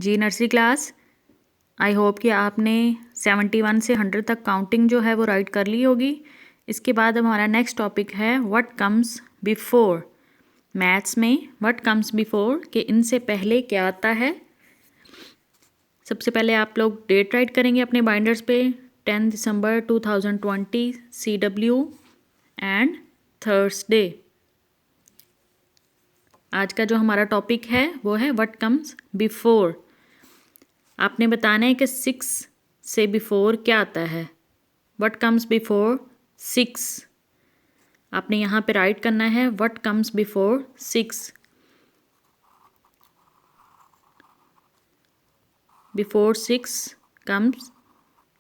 Ji nursery class, I hope कि आपने 71 से 100 तक काउंटिंग जो है वो राइट कर ली होगी। इसके बाद हमारा नेक्स्ट टॉपिक है व्हाट कम्स बिफोर। मैथ्स में व्हाट कम्स बिफोर के इनसे पहले क्या आता है। सबसे पहले आप लोग डेट राइट करेंगे अपने बाइंडर्स पे 10 दिसंबर 2020 CW एंड थर्सडे। आज का जो हमारा टॉपिक है वो है व्हाट कम्स बिफोर। आपने बताना है कि 6 से बिफोर क्या आता है। What comes before 6। आपने यहाँ पे राइट करना है what comes before 6। Before 6 comes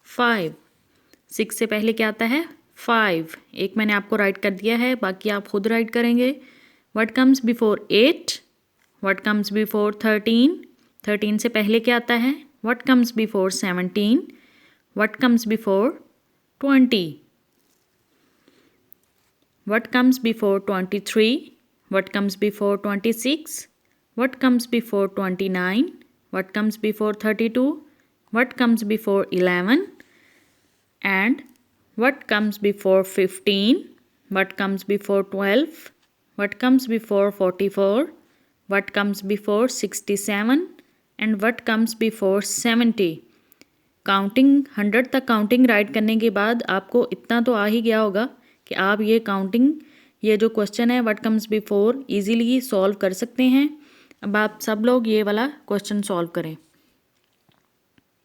5। 6 से पहले क्या आता है 5। एक मैंने आपको राइट कर दिया है, बाकी आप खुद राइट करेंगे। What comes before 8। What comes before 13। 13 से पहले क्या आता है what comes before 17। What comes before 20। What comes before 23। What comes before 26। What comes before 29। What comes before 32। What comes before 11 and what comes before 15, what comes before 12, what comes before 44, what comes before 67 and what comes before 70। Counting 100 तक counting right करने के बाद आपको इतना तो आ ही गया होगा कि आप ये काउंटिंग, ये जो क्वेश्चन है what comes before easily solve कर सकते हैं। अब आप सब लोग ये वाला क्वेश्चन सॉल्व करें।